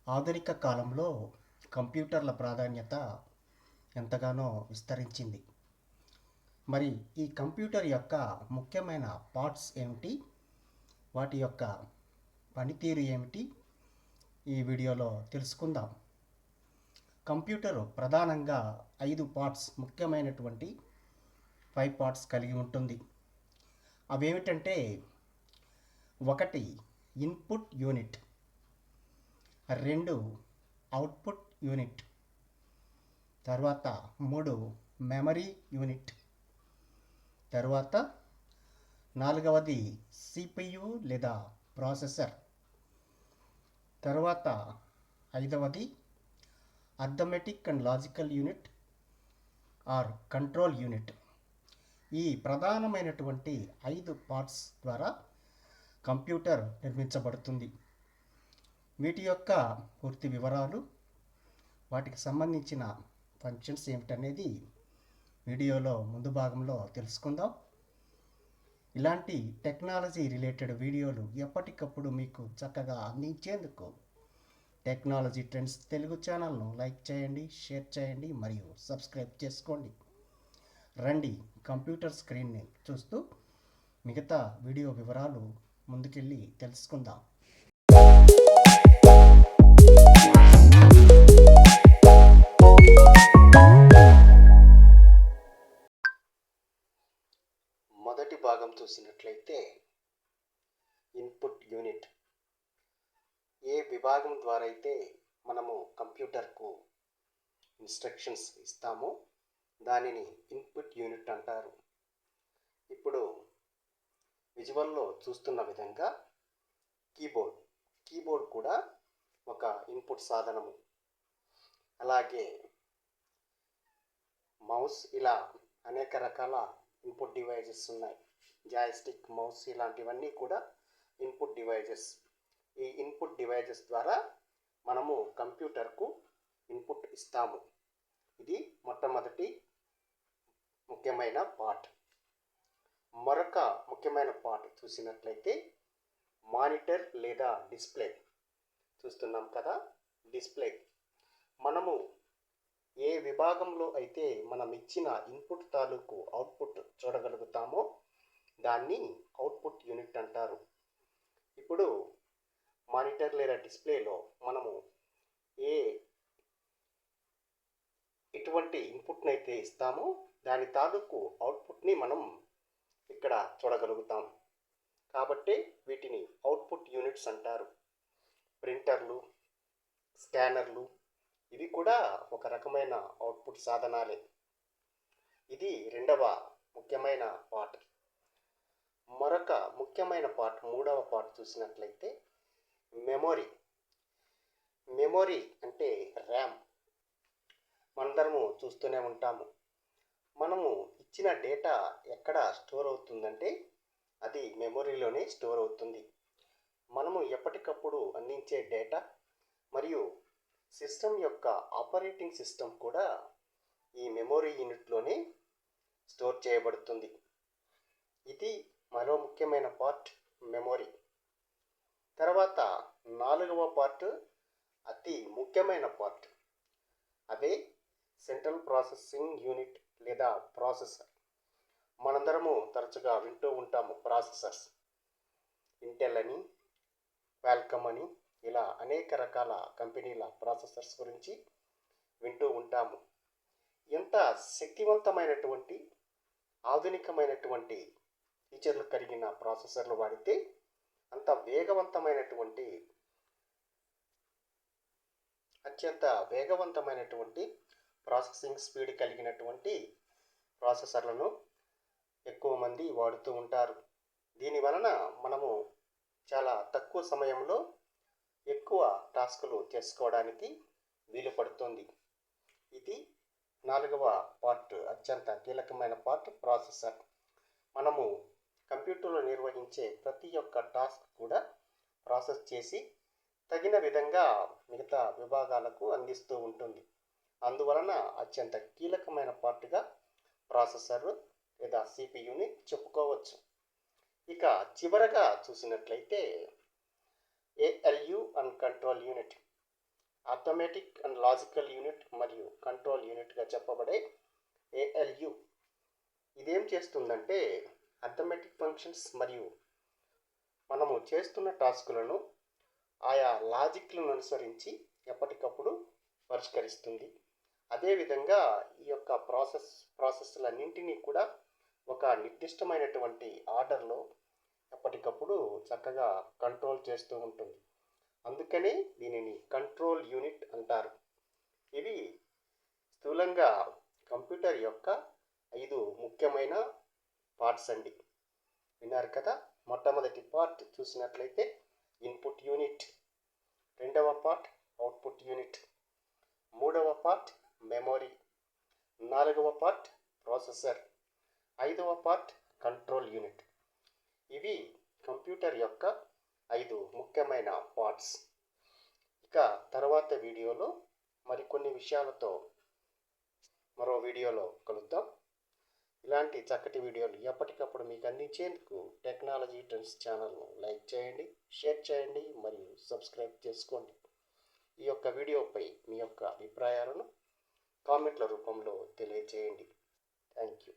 ఆధునిక కాలంలో కంప్యూటర్ల ప్రాధాన్యత ఎంతగానో విస్తరించింది. మరి ఈ కంప్యూటర్ యొక్క ముఖ్యమైన పార్ట్స్ ఏమిటి? వాటి యొక్క పనితీరు ఏమిటి? ఈ వీడియోలో తెలుసుకుందాం. కంప్యూటర్ ప్రధానంగా 5 పార్ట్స్, ముఖ్యమైనటువంటి 5 పార్ట్స్ కలిగి ఉంటుంది. అవేమిటంటే 1 ఇన్పుట్ యూనిట్, 2 అవుట్పుట్ యూనిట్, తర్వాత 3 మెమరీ యూనిట్, తర్వాత 4వది CPU లేదా ప్రాసెసర్, తర్వాత 5వది arithmetic and logical unit or control unit. ఈ ప్రధానమైనటువంటి 5 పార్ట్స్ ద్వారా కంప్యూటర్ నిర్మించబడుతుంది. వీటి యొక్క పూర్తి వివరాలు, వాటికి సంబంధించిన ఫంక్షన్స్ ఏమిటనేది వీడియోలో ముందు భాగంలో తెలుసుకుందాం. ఇలాంటి టెక్నాలజీ రిలేటెడ్ వీడియోలు ఎప్పటికప్పుడు మీకు చక్కగా అందించేందుకు టెక్నాలజీ ట్రెండ్స్ తెలుగు ఛానల్ను లైక్ చేయండి, షేర్ చేయండి మరియు సబ్స్క్రైబ్ చేసుకోండి. రండి కంప్యూటర్ స్క్రీన్ని చూస్తూ మిగతా వీడియో వివరాలు ముందుకెళ్ళి తెలుసుకుందాం. మొదటి భాగం చూసినట్లయితే ఇన్పుట్ యూనిట్. ఏ విభాగం ద్వారా అయితే మనము కంప్యూటర్కు ఇన్స్ట్రక్షన్స్ ఇస్తామో దానిని ఇన్పుట్ యూనిట్ అంటారు. ఇప్పుడు విజువల్లో చూస్తున్న విధంగా కీబోర్డ్ కూడా ఒక ఇన్పుట్ సాధనము. అలాగే మౌస్, ఇలా అనేక రకాల ఇన్పుట్ డివైజెస్ ఉన్నాయి. జాయ్స్టిక్, మౌస్ ఇలాంటివన్నీ కూడా ఇన్పుట్ డివైజెస్. ఈ ఇన్పుట్ డివైజెస్ ద్వారా మనము కంప్యూటర్కు ఇన్పుట్ ఇస్తాము. ఇది మొట్టమొదటి ముఖ్యమైన పార్ట్. మరొక ముఖ్యమైన పార్ట్ చూసినట్లయితే మానిటర్ లేదా డిస్ప్లే. చూస్తున్నాం కదా, డిస్ప్లే. మనము ఏ విభాగంలో అయితే మనం ఇచ్చిన ఇన్పుట్ తాలూకు అవుట్పుట్ చూడగలుగుతామో దాన్ని అవుట్పుట్ యూనిట్ అంటారు. ఇప్పుడు మానిటర్ లేదా డిస్ప్లేలో మనము ఎటువంటి ఇన్పుట్ని అయితే ఇస్తామో దాని తాలూకు అవుట్పుట్ని మనం ఇక్కడ చూడగలుగుతాం. కాబట్టి వీటిని అవుట్పుట్ యూనిట్స్ అంటారు. ప్రింటర్లు, స్కానర్లు ఇవి కూడా ఒక రకమైన అవుట్పుట్ సాధనాలే. ఇది రెండవ ముఖ్యమైన పార్ట్. మరొక ముఖ్యమైన పార్ట్, మూడవ పార్ట్ చూసినట్లయితే మెమొరీ అంటే ర్యామ్. మనందరము చూస్తూనే ఉంటాము. మనము ఇచ్చిన డేటా ఎక్కడ స్టోర్ అవుతుందంటే అది మెమొరీలోనే స్టోర్ అవుతుంది. మనము ఎప్పటికప్పుడు అందించే డేటా మరియు సిస్టమ్ యొక్క ఆపరేటింగ్ సిస్టమ్ కూడా ఈ మెమొరీ యూనిట్లోనే స్టోర్ చేయబడుతుంది. ఇది మరో ముఖ్యమైన పార్ట్, మెమొరీ. తర్వాత 4వ పార్ట్, అతి ముఖ్యమైన పార్ట్, అదే సెంట్రల్ ప్రాసెసింగ్ యూనిట్ లేదా ప్రాసెసర్. మనందరము తరచుగా వింటూ ఉంటాము ప్రాసెసర్స్. ఇంటెల్ అని, క్వాల్కమ్ అని, ఇలా అనేక రకాల కంపెనీల ప్రాసెసర్స్ గురించి వింటూ ఉంటాము. ఎంత శక్తివంతమైనటువంటి ఆధునికమైనటువంటి ఫీచర్లు కలిగిన ప్రాసెసర్లు వాడితే అంత వేగవంతమైనటువంటి, అత్యంత వేగవంతమైనటువంటి ప్రాసెసింగ్ స్పీడ్ కలిగినటువంటి ప్రాసెసర్లను ఎక్కువ మంది వాడుతూ ఉంటారు. దీని వలన మనము చాలా తక్కువ సమయంలో ఎక్కువ టాస్కులు చేసుకోవడానికి వీలు పడుతుంది. ఇది 4వ పార్ట్, అత్యంత కీలకమైన పార్ట్, ప్రాసెసర్. మనము కంప్యూటర్లో నిర్వహించే ప్రతి ఒక్క టాస్క్ కూడా ప్రాసెస్ చేసి తగిన విధంగా మిగతా విభాగాలకు అందిస్తూ ఉంటుంది. అందువలన అత్యంత కీలకమైన పార్ట్గా ప్రాసెసర్ లేదా సిపియుని చెప్పుకోవచ్చు. ఇక చివరగా చూసినట్లయితే ALU and control unit. Arithmetic and logical unit మరియు కంట్రోల్ యూనిట్గా చెప్పబడే ఏఎల్యు. ఇదేం చేస్తుందంటే అథమెటిక్ ఫంక్షన్స్ మరియు మనము చేస్తున్న టాస్కులను ఆయా లాజిక్లను అనుసరించి ఎప్పటికప్పుడు పరిష్కరిస్తుంది. అదేవిధంగా ఈ యొక్క ప్రాసెస్లన్నింటినీ కూడా ఒక నిర్దిష్టమైనటువంటి ఆర్డర్లో ఎప్పటికప్పుడు చక్కగా కంట్రోల్ చేస్తూ ఉంటుంది. అందుకనే దీనిని కంట్రోల్ యూనిట్ అంటారు. ఇవి స్థూలంగా కంప్యూటర్ యొక్క 5 ముఖ్యమైన పార్ట్స్ అండి. విన్నారు కదా. మొట్టమొదటి పార్ట్ చూసినట్లయితే ఇన్పుట్ యూనిట్, రెండవ పార్ట్ అవుట్పుట్ యూనిట్, మూడవ పార్ట్ మెమొరీ, నాలుగవ పార్ట్ ప్రాసెసర్, ఐదవ పార్ట్ కంట్రోల్ యూనిట్. ఇవి కంప్యూటర్ యొక్క 5 ముఖ్యమైన పార్ట్స్. ఇక తర్వాత వీడియోలో మరికొన్ని విషయాలతో మరో వీడియోలో కలుద్దాం. ఇలాంటి చక్కటి వీడియోలు ఎప్పటికప్పుడు మీకు అందించేందుకు టెక్నాలజీ ట్రెండ్స్ ఛానల్ను లైక్ చేయండి, షేర్ చేయండి మరియు సబ్స్క్రైబ్ చేసుకోండి. ఈ యొక్క వీడియోపై మీ యొక్క అభిప్రాయాలను కామెంట్ల రూపంలో తెలియజేయండి. Thank you.